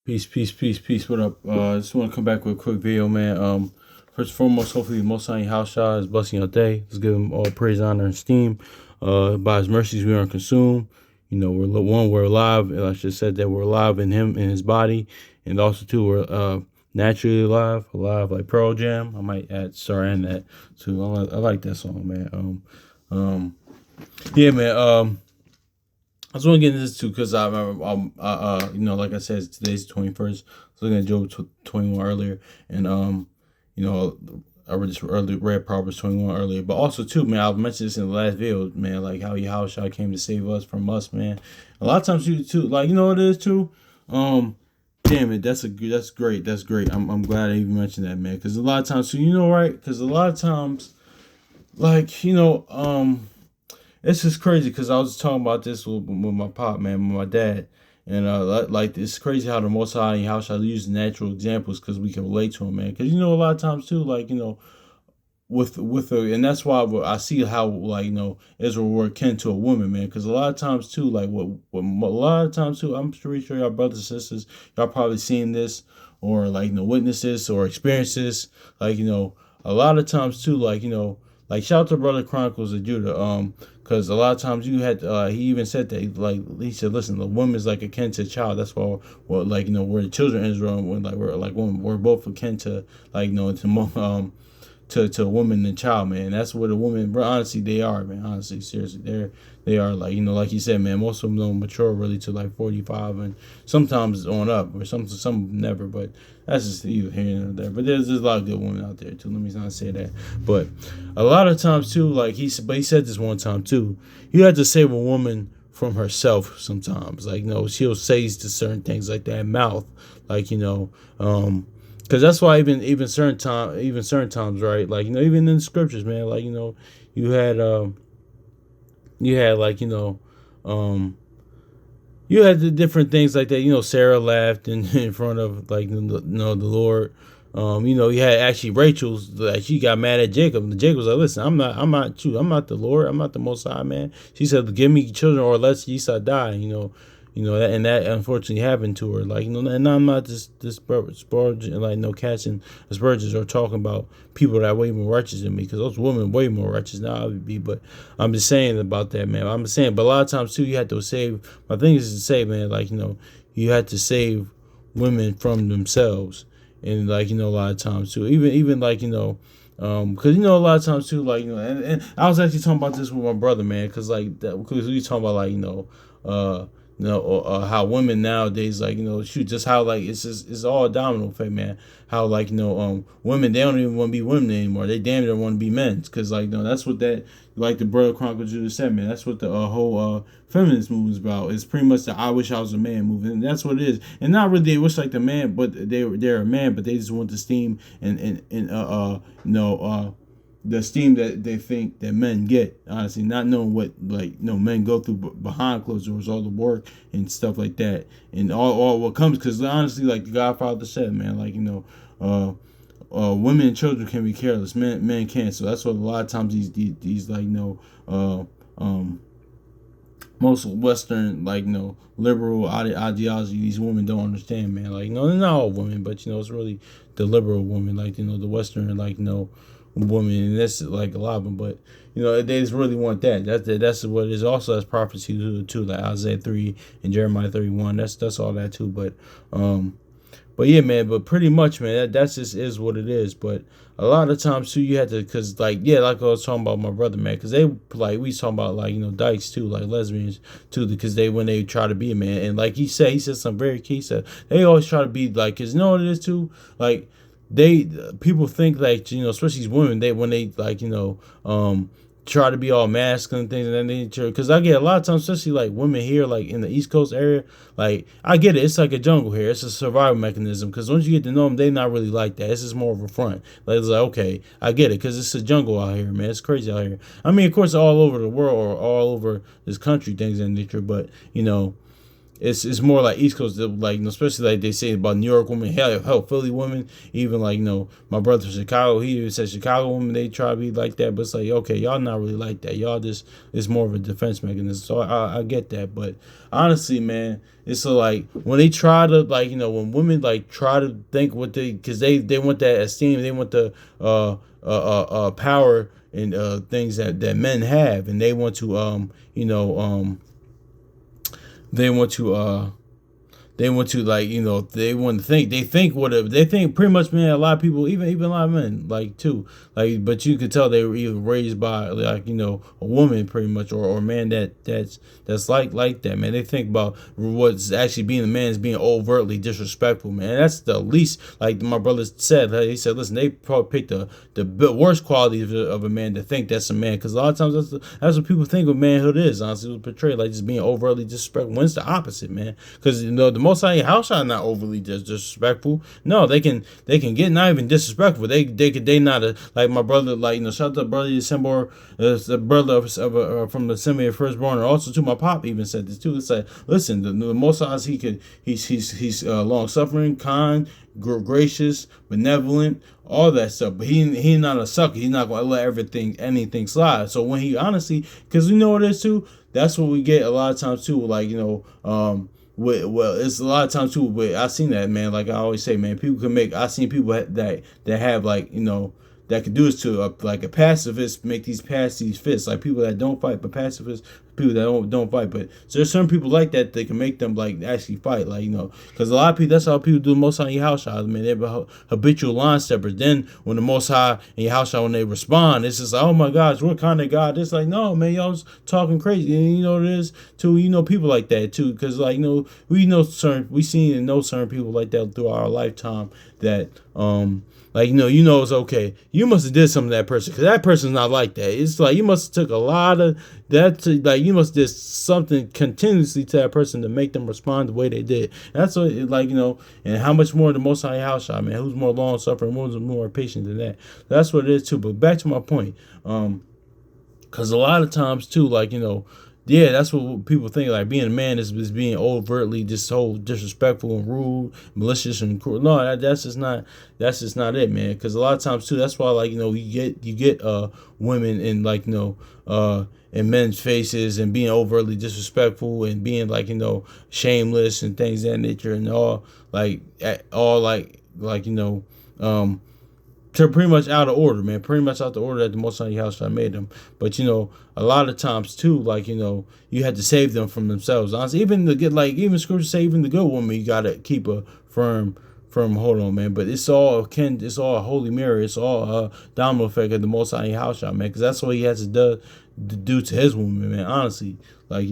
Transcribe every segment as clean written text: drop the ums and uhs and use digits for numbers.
Peace, peace, peace, peace. What up? I just want to come back with a quick video, man. First and foremost, hopefully the Most High Hashah is blessing your day. Let's give him all praise, honor, and esteem. By his mercies we aren't consumed. You know, we're alive, and I should said that we're alive in him, in his body, and also too we're naturally alive like Pearl Jam. I might add and that too. I like that song, man. Yeah, man. I just want to get into this too because you know, like I said, today's the 21st. I was looking at Job 21 earlier, and you know, I read Proverbs 21 earlier, but also too, man, I've mentioned this in the last video, man, like how Yahushua came to save us from us, man. A lot of times too, like you know what it is too, damn it, that's great. I'm glad I even mentioned that, man, because a lot of times too, you know, right? Because a lot of times, like you know, it's just crazy because I was talking about this with my pop, man, with my dad. And like it's crazy how the Most High and how shall I use natural examples because we can relate to them, man. Because you know a lot of times too, like you know, and that's why I see how like you know Israel were akin to a woman, man. Because a lot of times too, like what a lot of times too, I'm pretty sure y'all brothers and sisters, y'all probably seen this or like you know witness this or experience this, like you know a lot of times too, like you know. Like shout out to Brother Chronicles of Judah, because a lot of times you had he even said that like he said, listen, the woman is like akin to a child. That's why, well, like you know, we're the children of Israel, when like we're like we're both akin to like you know to a woman and child, man. That's what a woman, bro. Honestly, they are, man. Honestly, seriously, they are like you know, like you said, man. Most of them don't mature really to like 45, and sometimes on up, or some never. But that's just either here and there. But there's a lot of good women out there too. Let me not say that. But a lot of times too, like he said this one time too. You have to save a woman from herself sometimes. Like you know, she'll say to certain things like that mouth, like you know. Because that's why even certain times, right? Like you know, even in the scriptures, man. Like you know, you had like you had the different things like that. You know, Sarah laughed in front of like you know the Lord. You know, you had actually Rachel's like she got mad at Jacob. And Jacob was like, "Listen, I'm not the Lord. I'm not the Most High, man." She said, "Give me children, or let Esau die." You know that, and that unfortunately happened to her. Like you know, and I'm not just this Spurgeon, like no catching aspersions or talking about people that are way more righteous than me, because those women way more righteous than I would be. But I'm just saying about that, man. I'm just saying, but a lot of times too, you have to save. My thing is to say, man, like you know, you have to save women from themselves, and like you know, a lot of times too, even like you know. Cause you know a lot of times too, like you know, and I was actually talking about this with my brother, man, cause like that, because we talking about like how women nowadays like you know shoot just how like it's all a domino effect, man. How like you know women they don't even want to be women anymore. They damn near want to be men because like you know that's what that like the Brother Chronicles Judah said, man. That's what the whole feminist movement is about. It's pretty much the I wish I was a man movement, and that's what it is. And not really they wish like the man, but they're a man, but they just want the steam and the esteem that they think that men get, honestly, not knowing what like you know men go through behind closed doors, all the work and stuff like that, and all what comes. Because honestly, like the Godfather said, man, like you know, women and children can be careless, men can't. So that's what a lot of times these like you know, most Western like you know liberal ideology these women don't understand, man. Like you know, they're not all women, but you know it's really the liberal woman, like you know the Western like you know woman, and that's like a lot of them. But you know they just really want that. That's what it is. Also, as prophecy too, like Isaiah 3 and Jeremiah 31. That's all that too. But yeah, man. But pretty much, man, that's just is what it is. But a lot of times too, you had to, cause like yeah, like I was talking about my brother, man, cause they like we talking about like you know dykes too, like lesbians too, because they when they try to be a man, and like he said something very key. He said they always try to be like, cause you know what it is too, like they people think like you know, especially these women, they when they like you know try to be all masculine and things and that nature. Because I get a lot of times, especially like women here, like in the East Coast area, like I get it. It's like a jungle here. It's a survival mechanism. Because once you get to know them, they not really like that. It's just more of a front. Like it's like okay, I get it. Because it's a jungle out here, man. It's crazy out here. I mean, of course, all over the world or all over this country, things in nature. But you know, it's more like East Coast, like, especially like they say about New York women, hell, Philly women, even like, my brother from Chicago, he even said Chicago women, they try to be like that, but it's like, okay, y'all not really like that. Y'all just, it's more of a defense mechanism. So I get that, but honestly, man, it's so like when they try to, like, when women like try to think what because they want that esteem, they want the power and things that men have, and they want to they want to they want to, like, they want to think, they think pretty much, man. A lot of people, even a lot of men, like, too, like, but you could tell they were either raised by, like, a woman pretty much, or a man that's like that, man. They think about what's actually being a man is being overtly disrespectful, man. And that's the least, like my brother said. He said, listen, they probably picked the worst qualities of a man to think that's a man, because a lot of times that's what people think of manhood is. Honestly, it was portrayed like just being overtly disrespectful. When it's the opposite, man, because the Most High house are not overly disrespectful. No, they can get not even disrespectful. They not like my brother, like, shout out to brother December, the brother of from the Assembly of Firstborn, and also to my pop even said this too. It's like, listen, the Most High, he's long suffering, kind, gracious, benevolent, all that stuff. But he not a sucker. He's not gonna let anything slide. So when he honestly, because you know what it is too. That's what we get a lot of times too. Like, well, it's a lot of times too, but I seen that, man. Like I always say, man, people can make. I seen people that have, like, that could do this to like a pacifist, make these fists, like people that don't fight, but pacifists, people that don't fight. But so there's certain people like that they can make them, like, actually fight, like, because a lot of people, that's how people do the Most High in your house shots, man. They're habitual line steppers. Then when the Most High in your house shot, when they respond, it's just like, oh my gosh, what kind of God? It's like, no, man, y'all's talking crazy. And you know what it is too. People like that too, because, like, we seen and know certain people like that through our lifetime that like, it's okay. You must have did something to that person, because that person's not like that. It's like you must have took a lot of that to, like, you must did something continuously to that person to make them respond the way they did. And that's what, like, and how much more the Most High house shot, man. Who's more long suffering, who's more patient than that? That's what it is too. But back to my point, because a lot of times too, like, yeah, that's what people think. Like, being a man is being overtly just so disrespectful and rude, malicious and cruel. No, that's just not it, man. Because a lot of times too, that's why, like, you get women in, like, in men's faces and being overtly disrespectful and being, like, shameless and things of that nature, and all they're pretty much out of order, man. Pretty much out of order that the Most High house I made them. But a lot of times too, like, you had to save them from themselves. Honestly, even scripture say, even the good woman, you gotta keep a firm hold on, man. But it's all a holy mirror. It's all a domino effect of the Most High house, man. Because that's what he has to do to his woman, man. Honestly, like,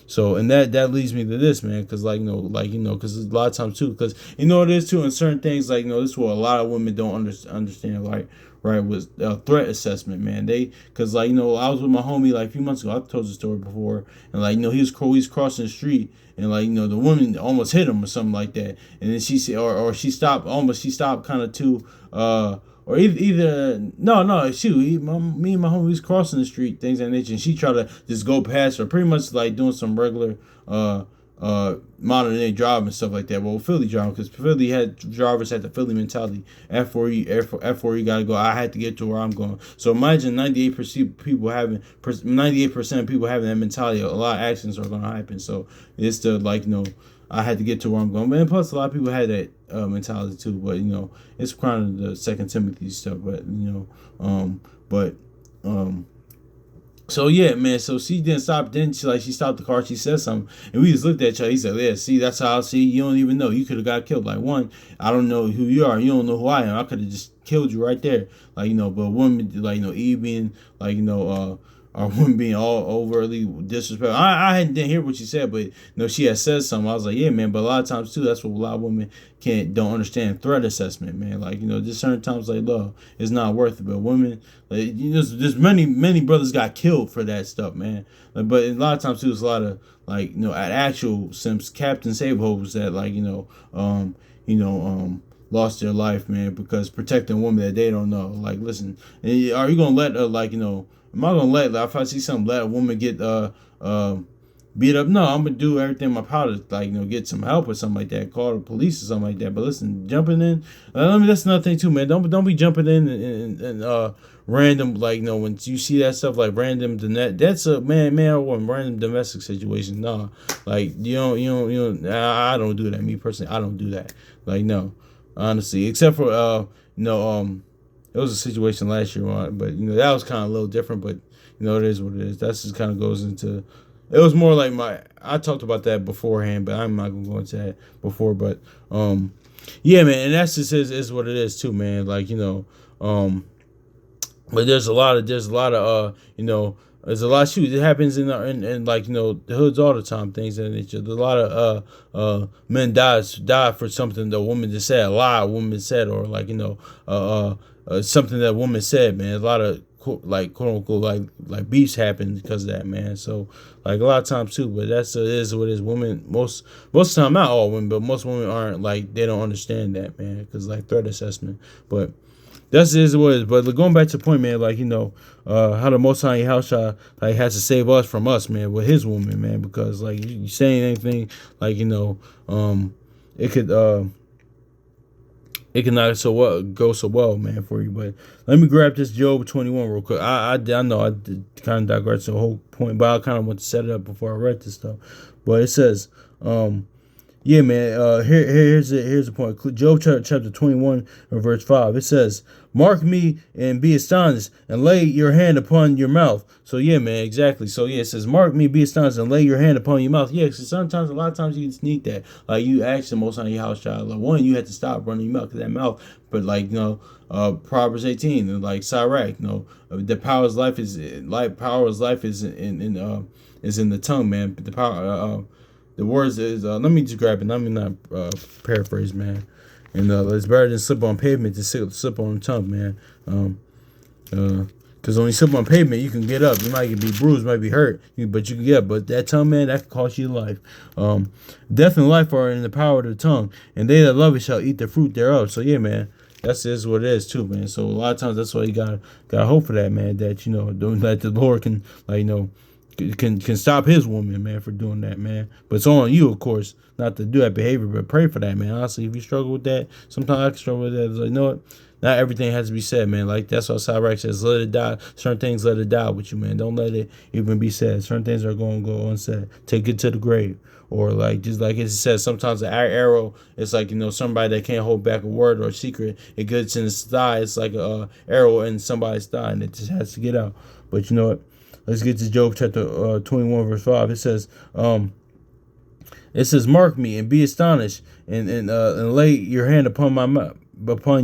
So, and that leads me to this, man, because, like, because a lot of times too, because it is too, in certain things, like, this is what a lot of women don't understand, like, right, was threat assessment, man. Because, like, I was with my homie, like, a few months ago. I've told the story before, and, like, he's crossing the street, and, like, the woman almost hit him or something like that, and then she said, or she stopped kind of too, or either no, shoot, me and my homie was crossing the street, things of that nature, and she tried to just go past her, pretty much like doing some regular modern day driving and stuff like that. Well, Philly driving, because Philly drivers had the Philly mentality. F4, you gotta go. I had to get to where I'm going. So imagine 98% of people having that mentality. A lot of accidents are gonna happen. So it's the, like, I had to get to where I'm going. And plus, a lot of people had that mentality too. But it's kind of the Second Timothy stuff. But so yeah, man. So she didn't stop. Then she stopped the car. She said something, and we just looked at each other. He said, "Yeah, see, that's how I see. You don't even know. You could have got killed. Like, one, I don't know who you are. You don't know who I am. I could have just killed you right there. Like, but women, like, Eve being, like, or women being all overly disrespectful. I didn't hear what she said, but she had said something. I was like, yeah, man. But a lot of times too, that's what a lot of women don't understand, threat assessment, man. Like, just certain times, like, love is not worth it. But women, like, there's many brothers got killed for that stuff, man. Like, but a lot of times too, there's a lot of, like, at actual Sims, Captain Save Hopes that, like, lost their life, man, because protecting women that they don't know. Like, listen, are you gonna let like, am I gonna let, if I see something, let a woman get beat up. No, I'm gonna do everything in my power to, like, get some help or something like that. Call the police or something like that. But listen, jumping in. That's another thing too, man. Don't be jumping in and random, like, when you see that stuff like random that's a man or woman random domestic situation. No, like you don't. I don't do that. Me personally, I don't do that. Like, no, honestly, except for it was a situation last year on, but that was kind of a little different. But it is what it is. That's just kind of goes into. It was more like I talked about that beforehand, but I'm not gonna go into that before. But yeah, man, and that's just is what it is too, man. Like, but there's a lot of there's a lot of shoot. It happens in like, the hoods all the time. Things of that nature. There's a lot of men die for something the woman just said. A lie a woman said, or like, something that woman said. Man, a lot of like, quote unquote, like beefs happen because of that, man. So, like, a lot of times too. But that's it is what it is. Women most of the time, not all women, but most women aren't, like, they don't understand that, man, because, like, threat assessment. But that's is what it is. But going back to the point, man, like, how the Most High Yahushua, like, has to save us from us, man, with his woman, man, because, like, you saying anything, like, it could it can not go so well, man, for you. But let me grab this Job 21 real quick. I know I did kind of digress to the whole point, but I kind of want to set it up before I read this stuff. But it says, yeah, man. Here's the point. Job chapter 21 verse 5. It says, "Mark me and be astonished, and lay your hand upon your mouth." So yeah, man, exactly. So yeah, it says, "Mark me, be astonished, and lay your hand upon your mouth." Yeah, because sometimes, a lot of times, you just need that. Like, you ask the Most High Yahweh, child. Like, one, you had to stop running your mouth, because that mouth. But, like, Proverbs 18, and like Sirach, the power of life is in the tongue, man. The power. The words is, let me just grab it. Let me not paraphrase, man. And it's better than slip on pavement to slip on the tongue, man. Because when you slip on pavement, you can get up. You might be bruised, might be hurt, but you can get up. But that tongue, man, that can cost you life. Death and life are in the power of the tongue, and they that love it shall eat the fruit thereof. So yeah, man, that's is what it is too, man. So a lot of times, that's why you gotta hope for that, man. That don't let the Lord can, like, can stop his woman, man, for doing that, man. But it's on you, of course, not to do that behavior, but pray for that, man. Honestly, if you struggle with that, sometimes I can struggle with that. It's like, what? Not everything has to be said, man. Like, that's what Sirach says. Let it die. Certain things, let it die with you, man. Don't let it even be said. Certain things are going to go unsaid. Take it to the grave. Or, like, just like it says, sometimes the arrow, it's like, somebody that can't hold back a word or a secret. It gets in his thigh. It's like a arrow in somebody's thigh, and it just has to get out. But you know what? Let's get to Job chapter 21 verse 5. It says, "Mark me and be astonished, and lay your hand upon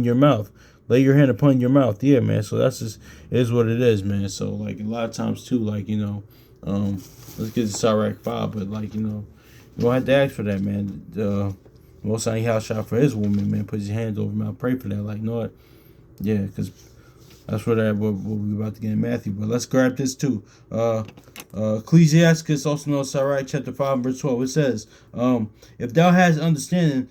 your mouth. Lay your hand upon your mouth." Yeah, man. So that's just is what it is, man. So, like, a lot of times too, like, let's get to Sirach 5, but, like, you don't have to ask for that, man. Most High Yahushua for his woman, man, put his hands over mouth, pray for that. Like, what? Yeah, because that's what we're about to get in Matthew. But let's grab this too. Ecclesiastes, also known as Sirach, chapter 5, verse 12. It says, "If thou hast understanding,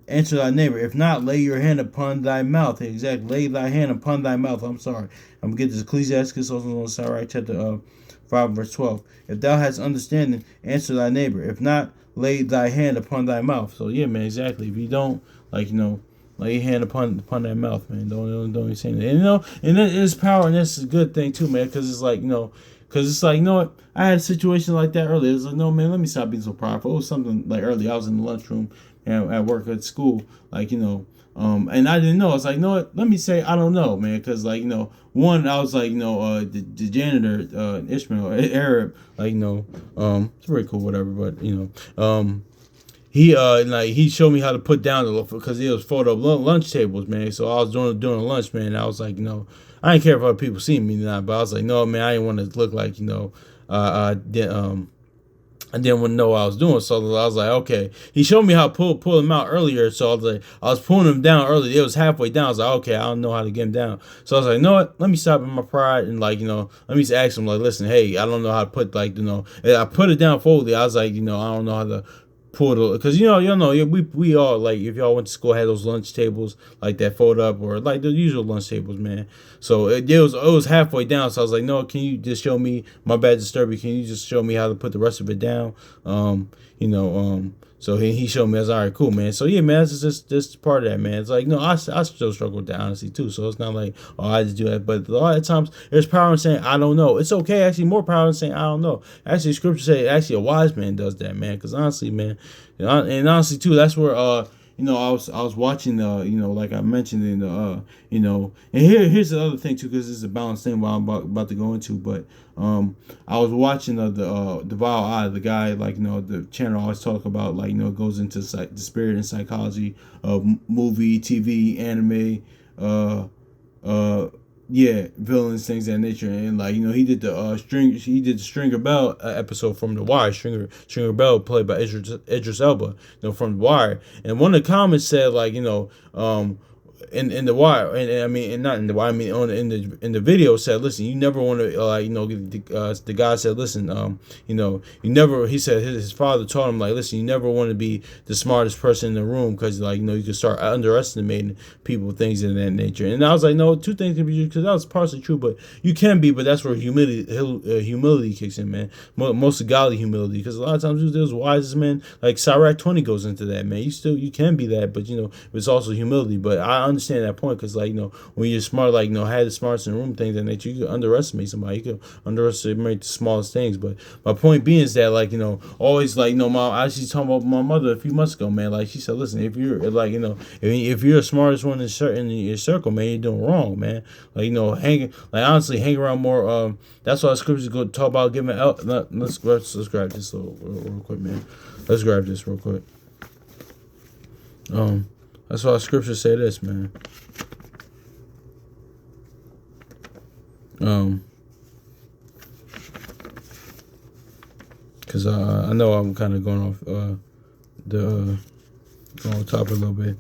answer thy neighbor. If not, lay your hand upon thy mouth." Exactly. Lay thy hand upon thy mouth. I'm sorry. I'm going to get this. Ecclesiastes, also known as Sirach, chapter 5, verse 12. "If thou hast understanding, answer thy neighbor. If not, lay thy hand upon thy mouth." So, yeah, man, exactly. If you don't, like, lay your hand upon that mouth, man. Don't even say anything. And that is power, and that's a good thing too, man. Because it's like, because it's like, what? I had a situation like that earlier. It's like, no, man, let me stop being so prideful. It was something like earlier. I was in the lunchroom at work at school, like, and I didn't know. I was like, what? Let me say I don't know, man. Because, like, one, I was like, the janitor, Ishmael, Arab, like, it's very cool, whatever. But he showed me how to put down because he was photo lunch tables, man. So I was doing a lunch, man. And I was like, I didn't care if other people see me or not, but I was like, no, man, I didn't want to look like, I didn't want to know what I was doing. So I was like, okay. He showed me how to pull them out earlier. So I was pulling them down earlier. It was halfway down. I was like, okay, I don't know how to get them down. So I was like, what? Let me stop in my pride and, like, let me just ask him, like, listen, hey, I don't know how to put, like, I put it down fully. I was like, I don't know how to pull the, because y'all know, we all, like, if y'all went to school, had those lunch tables like that fold up, or like the usual lunch tables, man. So it was halfway down, so I was like, no, can you just show me, my bad Disturbia, can you just show me how to put the rest of it down? So he showed me. I was all right, cool, man. So yeah, man, that's just part of that, man. It's like, no, I still struggle with that, honestly, too. So it's not like, oh, I just do that. But a lot of times there's power in saying I don't know. It's okay, actually, more power in saying I don't know. Actually, scripture say actually a wise man does that, man. Because honestly, man, and honestly too, that's where I was watching like I mentioned in the and here's the other thing too, because this is a balanced thing what I'm about to go into, but I was watching the Vile Eye, the guy, like, the channel I always talk about, like, goes into the spirit and psychology of movie, TV, anime, villains, things of that nature. And like, he did the Stringer Bell episode from The Wire. Stringer Bell, played by Idris Elba, from The Wire. And one of the comments said, like, in the Wire, and I mean, and not in the Wire, I mean, in the video, said, listen, you never want to, the guy said, listen, you never, he said his father taught him, like, listen, you never want to be the smartest person in the room, because, like, you can start underestimating people, things of that nature. And I was like, no, two things can be true, because that was partially true, but you can be, but that's where humility kicks in, man. Mostly godly humility, because a lot of times there's wisest men, like Sirach 20 goes into that, man. You can be that, but it's also humility. But I understand that point, because, like, when you're smart, like, had the smartest in the room, things and that, you can underestimate somebody, you can underestimate the smallest things. But my point being is that, like, always, like, mom, I actually talking about my mother a few months ago, man. Like, she said, listen, if you're, like, if you're the smartest one in your circle, man, you're doing wrong, man. Like, honestly, hang around more. That's why scriptures go talk about giving out. Let's grab this real quick, man. Let's grab this real quick. That's why scriptures say this, man. Because I know I'm kind of going off going off topic a little bit.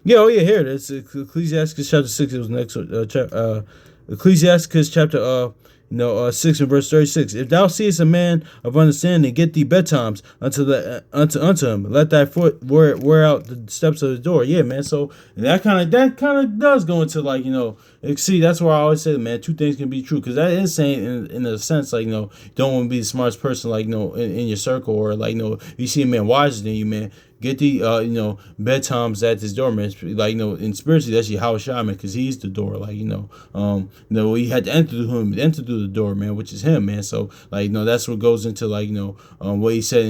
Here it is. Ecclesiastes chapter 6. It was next. Ecclesiastes chapter 6 and verse 36. If thou seest a man of understanding, get thee betimes unto him. Let thy foot wear out the steps of the door. Yeah, man. So that kind of does go into, like, see, that's where I always say, man, two things can be true, because that is saying in a sense, like, don't want to be the smartest person, like, in your circle, or, like, if you see a man wiser than you, man, get the bedtimes at this door, man. Like, in spiritually, that's Yahweh Shai, man, because he's the door. Like, he had to enter through the door, man, which is him, man. So, like, that's what goes into, like, what he said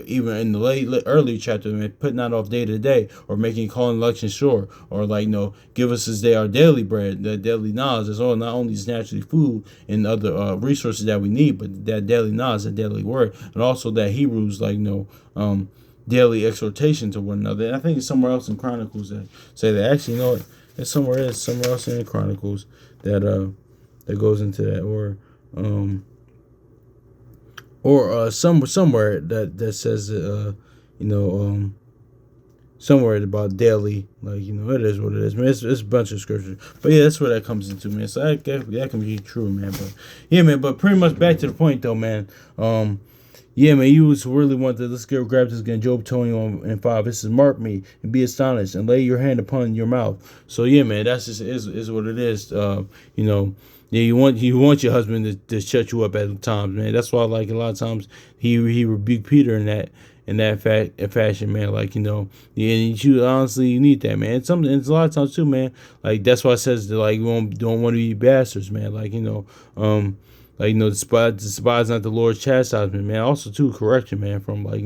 even in the early chapter, man, putting that off day to day, or making calling election sure, or, like, give us this day our daily bread, the daily knowledge. That's all, not only is naturally food and other resources that we need, but that daily knowledge, that daily word, and also that Hebrews, like, daily exhortation to one another. And I think it's somewhere else in Chronicles that say that. Actually, it's somewhere else in Chronicles that goes into that, or somewhere that says that somewhere about daily, like, it is what it is, man. It's a bunch of scripture, but yeah, that's where that comes into, man. So that can be true, man. But yeah, man. But pretty much back to the point, though, man. Yeah, man, you was really want to, let's grab this again. Job 21:5. It says, mark me and be astonished and lay your hand upon your mouth. So yeah, man, that's just is what it is. Yeah, you want your husband to shut you up at times, man. That's why, like, a lot of times he rebuked Peter in that fashion, man. Like, yeah, you honestly, you need that, man. It's a lot of times too, man. Like, that's why it says that, like, you don't want to be bastards, man. Like, despise not the Lord's chastisement, man. Also, too, correction, man, from, like,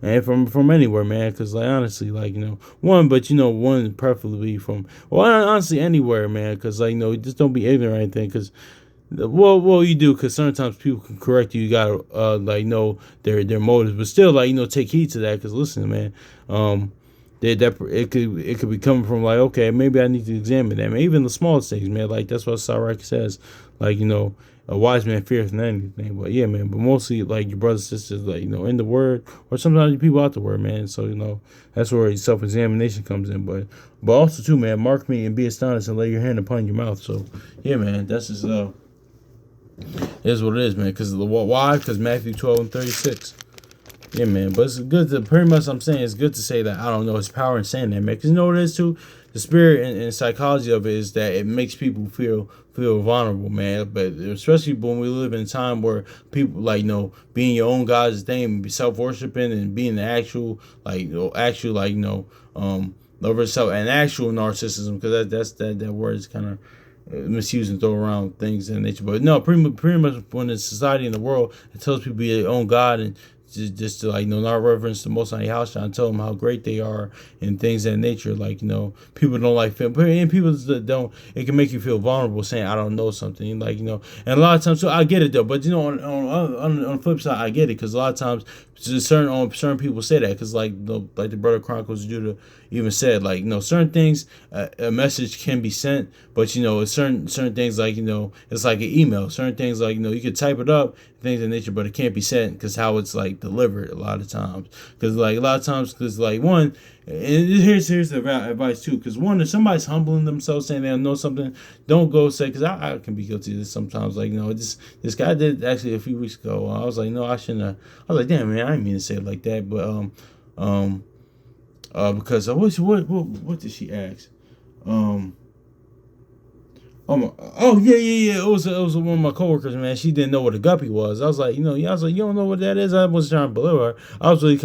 and from anywhere, man. Because, like, honestly, like, one preferably from, honestly, anywhere, man. Because, like, just don't be ignorant or anything. Because, well, you do. Because sometimes people can correct you. You gotta, like, know their motives. But still, like, take heed to that. Because, listen, man, it could be coming from, like, okay, maybe I need to examine that, man. Even the smallest things, man. Like, that's what Sirach says. Like, a wise man fears not anything. But yeah, man. But mostly, like, your brothers and sisters, like, in the word, or sometimes people out the word, man. So, that's where self-examination comes in. But also too, man, mark me and be astonished and lay your hand upon your mouth. So yeah, man, that's just is what it is, man. Because why? Because Matthew 12:36. Yeah, man. But it's good to pretty much. I'm saying it's good to say that I don't know. It's power in saying that, man. Because you know what it is too. The spirit and psychology of it is that it makes people feel vulnerable, man. But especially when we live in a time where people like being your own God's thing, self worshiping, and being the actual over self and actual narcissism, because that word is kind of misuse and throw around things in nature. But no, pretty much when the society in the world it tells people to be their own God and just to not reverence the Most High House and tell them how great they are and things of that nature. People don't like feel, and people that don't, it can make you feel vulnerable saying I don't know something, and a lot of times, so I get it though, but on the flip side I get it, because a lot of times certain people say that, because the Brother Chronicles Judah even said, certain things a message can be sent, but certain things it's like an email. Certain things you could type it up, things of nature, but it can't be sent because how it's delivered a lot of times. Because one, and here's the advice too. Because one, if somebody's humbling themselves saying they don't know something, don't go say, because I can be guilty of this sometimes. This guy did actually a few weeks ago. I was like, no, I shouldn't have. I was like, damn man, I didn't mean to say it like that. But because what did she ask? Yeah. It was one of my coworkers, man. She didn't know what a guppy was. I was like, I was like, you don't know what that is. I wasn't trying to belittle her. I was really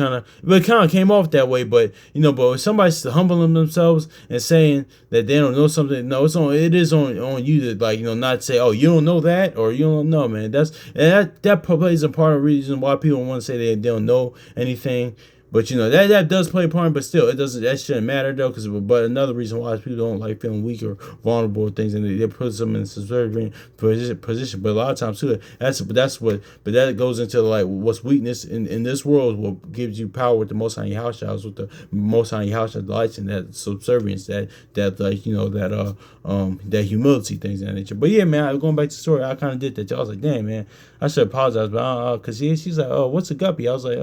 but it kind of came off that way. But but if somebody's humbling themselves and saying that they don't know something, no, it is on you to not say, oh, you don't know that, or you don't know, man. That plays a part of the reason why people want to say they don't know anything. But that does play a part, but still that shouldn't matter though. But another reason why is people don't like feeling weak or vulnerable or things, and they put them in a subservient position. But a lot of times too, that goes into what's weakness in this world. What gives you power with the Most High House, with the Most High House delights in that subservience, that humility, things of that nature. But yeah, man, going back to the story, I kind of did that. I was like, damn, man, I should apologize, but because she's like, oh, what's a guppy? I was like,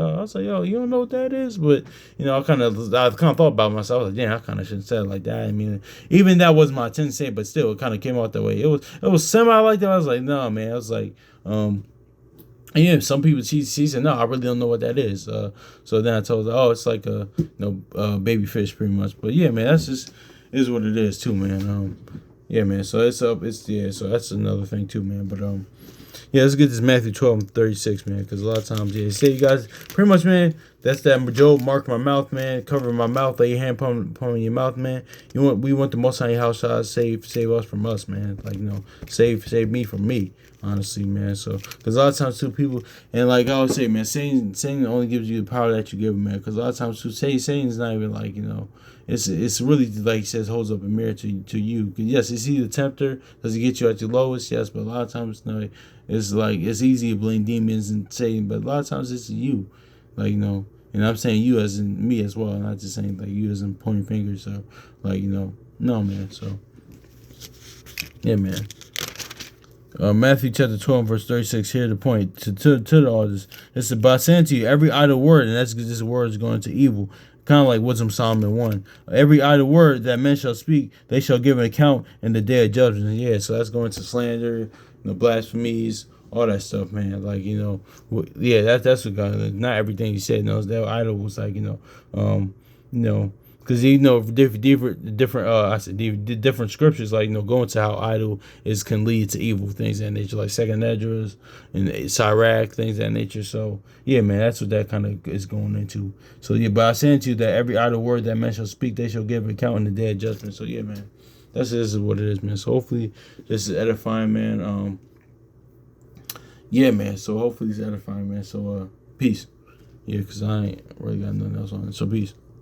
yo, you don't know what that is? But I kind of thought about myself. I was like, damn, I kind of shouldn't say it like that. I mean, even that wasn't my intent to say, but still, it kind of came out that way. It was semi like that. I was like, no, man. I was like, yeah, some people she said, no, I really don't know what that is. So then I told her, oh, it's like a baby fish, pretty much. But yeah, man, that's just is what it is too, man. Yeah, man. So so that's another thing too, man. But yeah, let's get this Matthew 12:36, man, because a lot of times, yeah, say you guys, pretty much, man, that's that Job, mark my mouth, man, cover my mouth, lay your hand upon your mouth, man. We want the Most High House to save us from us, man. Save me from me, honestly, man. So, because a lot of times, too, people, and I always say, man, Satan only gives you the power that you give him, man, because a lot of times, too, Satan's not even it's really, like he says, holds up a mirror to you. Yes, is he the tempter? Does he get you at your lowest? Yes, but a lot of times, no, it's easy to blame demons and Satan, but a lot of times it's you, and I'm saying you as in me as well, not just saying you as in pointing fingers. So, no, man. So, yeah, man. Matthew chapter 12, verse 36. Here the point to the audience. It's about saying to you every idle word, and that's because this word is going to evil. Kind of like Wisdom Solomon 1. Every idle word that men shall speak, they shall give an account in the day of judgment. Yeah, so that's going to slander, blasphemies, all that stuff, man. Yeah, that's what God. Not everything he said. No, that idol was because different scriptures go into how idol can lead to evil things of that nature, like Second Esdras and Sirach, things of that nature. So yeah, man, that's what that kind of is going into. So yeah, but I saying to you that every idle word that man shall speak, they shall give account in the day of judgment. So yeah, man, this is what it is, man. So hopefully this is edifying, man. Yeah, man. So hopefully it's edifying, man. So peace. Yeah, because I ain't really got nothing else on it. So peace.